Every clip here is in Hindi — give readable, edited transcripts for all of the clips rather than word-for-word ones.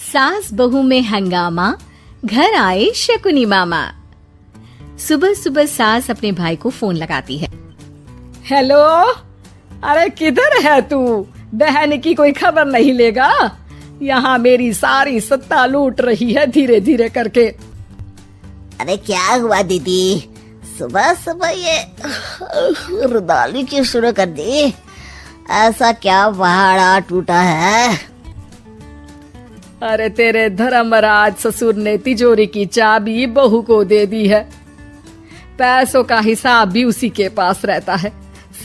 सास बहू में हंगामा, घर आए शकुनी मामा। सुबह सुबह सास अपने भाई को फोन लगाती है। हेलो, अरे किधर है तू? बहन की कोई खबर नहीं लेगा? यहाँ मेरी सारी सत्ता लूट रही है धीरे धीरे करके। अरे क्या हुआ दीदी, सुबह सुबह ये रुदाली क्यों शुरू कर दी? ऐसा क्या पहाड़ा टूटा है? अरे तेरे धर्मराज ससुर ने तिजोरी की चाबी बहू को दे दी है। पैसों का हिसाब भी उसी के पास रहता है।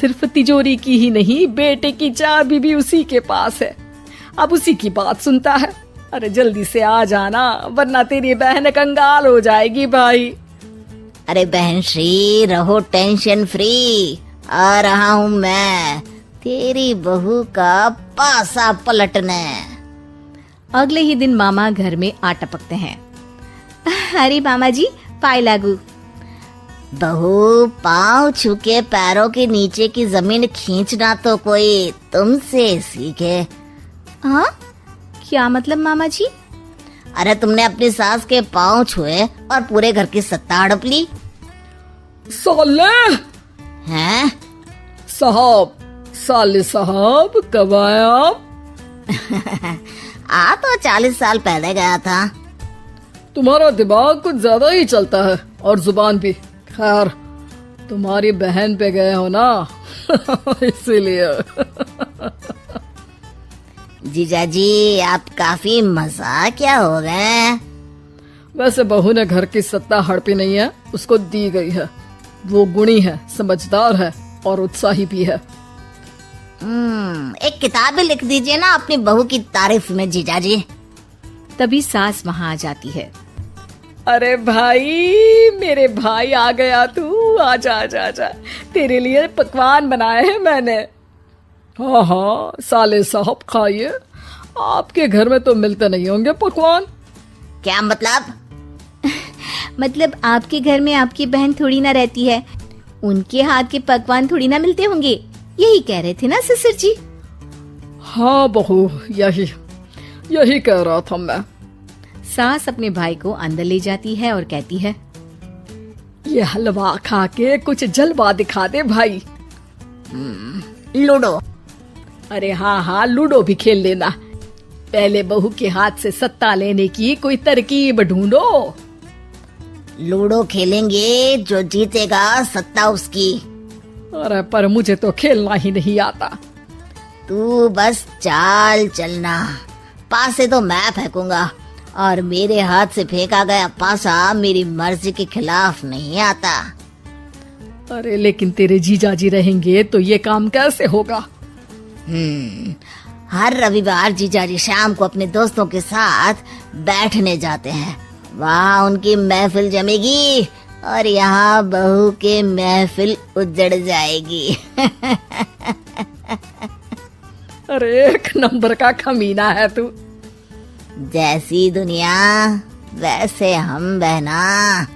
सिर्फ तिजोरी की ही नहीं, बेटे की चाबी भी उसी के पास है। अब उसी की बात सुनता है। अरे जल्दी से आ जाना, वरना तेरी बहन कंगाल हो जाएगी भाई। अरे बहन श्री, रहो टेंशन फ्री। आ रहा हूँ मैं, तेरी बहू का पासा पलटने। अगले ही दिन मामा घर में आ टपकते हैं। अरे मामा जी, पाए लागू। बहू, पाँव छू के पैरों के नीचे की जमीन खींचना तो कोई तुमसे सीखे। हाँ, क्या मतलब मामा जी? अरे तुमने अपनी सास के पाँव छुए और पूरे घर की सत्ता हड़प ली। साले हैं? साहब, साले साहब कब आए आप? आ तो 40 साल पहले गया था। तुम्हारा दिमाग कुछ ज्यादा ही चलता है और जुबान भी। खैर, तुम्हारी बहन पे गए हो ना इसीलिए। जीजाजी, आप काफी मजाकिया हो गए। वैसे बहू ने घर की सत्ता हड़पी नहीं है, उसको दी गई है। वो गुणी है, समझदार है और उत्साही भी है। एक किताब भी लिख दीजिए ना अपनी बहू की तारीफ में जीजाजी। तभी सास वहाँ आ जाती है। अरे भाई, मेरे भाई आ गया तू। आजा आजा आजा, तेरे लिए पकवान बनाए हैं मैंने। हाँ हाँ साले साहब, खाइए। आपके घर में तो मिलते नहीं होंगे पकवान। क्या मतलब? मतलब आपके घर में आपकी बहन थोड़ी ना रहती है, उनके हाथ के पकवान थोड़ी ना मिलते होंगे, यही कह रहे थे ना ससुर जी? हाँ बहू, यही कह रहा था मैं। सास अपने भाई को अंदर ले जाती है और कहती है, ये हलवा खा के कुछ जलवा दिखा दे भाई। लूडो? अरे हाँ हाँ, लूडो भी खेल लेना। पहले बहू के हाथ से सत्ता लेने की कोई तरकीब ढूंढो। लूडो खेलेंगे, जो जीतेगा सत्ता उसकी। अरे पर मुझे तो खेलना ही नहीं आता। तू बस चाल चलना, पासे तो मैं फेंकूंगा और मेरे हाथ से फेंका गया पासा मेरी मर्जी के खिलाफ नहीं आता। अरे लेकिन तेरे जीजाजी रहेंगे तो ये काम कैसे होगा? हर रविवार जीजाजी शाम को अपने दोस्तों के साथ बैठने जाते हैं। वहाँ उनकी महफिल जमेगी और यहाँ बहू के महफिल उजड़ जाएगी। अरे एक नंबर का कमीना है तू। जैसी दुनिया वैसे हम बहना।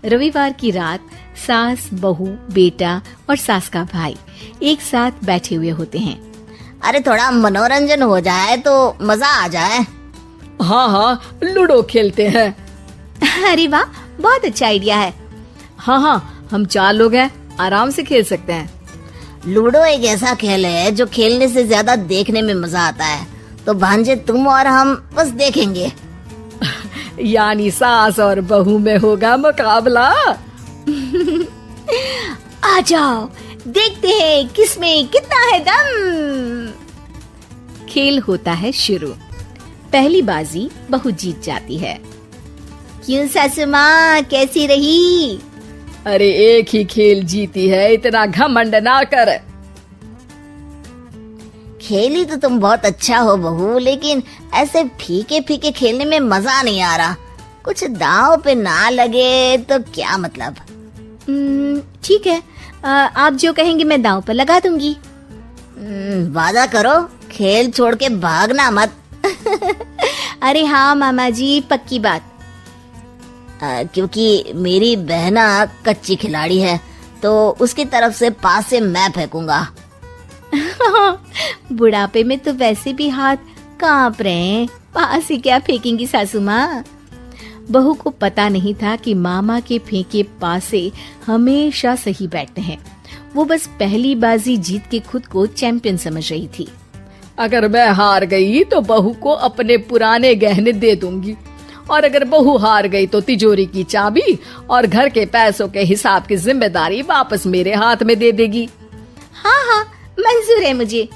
रविवार की रात सास, बहू, बेटा और सास का भाई एक साथ बैठे हुए होते हैं। अरे थोड़ा मनोरंजन हो जाए तो मजा आ जाए। हाँ हाँ, लूडो खेलते हैं। अरे वाह, बहुत अच्छा आइडिया है। हाँ हाँ, हम 4 लोग हैं, आराम से खेल सकते हैं। लूडो एक ऐसा खेल है जो खेलने से ज्यादा देखने में मजा आता है। तो भांजे तुम और हम बस देखेंगे। यानी सास और बहू में होगा मुकाबला। आ जाओ, देखते हैं किसमें कितना है दम। खेल होता है शुरू। पहली बाजी बहू जीत जाती है। क्यों सासू माँ, कैसी रही? अरे एक ही खेल जीती है, इतना घमंड ना कर। खेली तो तुम बहुत अच्छा हो बहू, लेकिन ऐसे फीके फीके खेलने में मजा नहीं आ रहा। कुछ दांव पे ना लगे तो क्या मतलब? ठीक है, आप जो कहेंगे मैं दांव पर लगा दूंगी। वादा करो, खेल छोड़ के भागना मत। अरे हाँ मामा जी, पक्की बात। क्योंकि मेरी बहना कच्ची खिलाड़ी है, तो उसकी तरफ से पास से मैं फेंकूंगा। बुढ़ापे में तो वैसे भी हाथ कांप रहे हैं, पास ही क्या फेंकेंगी सासू माँ। बहू को पता नहीं था कि मामा के फेंके पासे हमेशा सही बैठते हैं। वो बस पहली बाजी जीत के खुद को चैंपियन समझ रही थी। अगर मैं हार गई तो बहू को अपने पुराने गहने दे दूंगी, और अगर बहू हार गई तो तिजोरी की चाबी और घर के पैसों के हिसाब की जिम्मेदारी वापस मेरे हाथ में दे देगी। हाँ हाँ मंजूर है मुझे।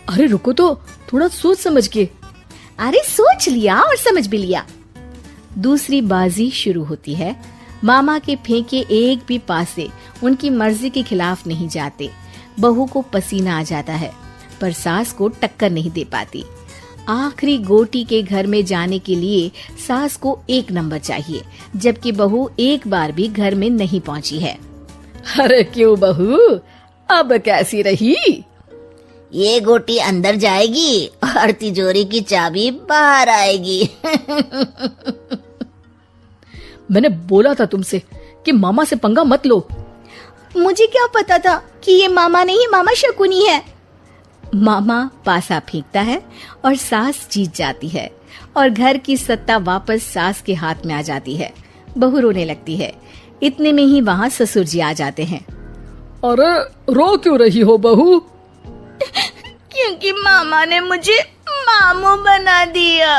अरे रुको तो, थोड़ा सोच समझ के। अरे सोच लिया और समझ भी लिया। दूसरी बाजी शुरू होती है। मामा के फेंके एक भी पासे उनकी मर्जी के खिलाफ नहीं जाते। बहू को पसीना आ जाता है, पर सास को टक्कर नहीं दे पाती। आखिरी गोटी के घर में जाने के लिए सास को 1 नंबर चाहिए, जबकि बहू एक बार भी घर में नहीं पहुंची है। अरे क्यों बहू, अब कैसी रही? ये गोटी अंदर जाएगी और तिजोरी की चाबी बाहर आएगी। मैंने बोला था तुमसे कि मामा से पंगा मत लो। मुझे क्या पता था कि ये मामा नहीं, मामा शकुनी है। मामा पासा फेंकता है और सास जीत जाती है और घर की सत्ता वापस सास के हाथ में आ जाती है। बहू रोने लगती है। इतने में ही वहाँ ससुर जी आ जाते हैं। अरे रो क्यों रही हो बहू? क्योंकि मामा ने मुझे मामू बना दिया।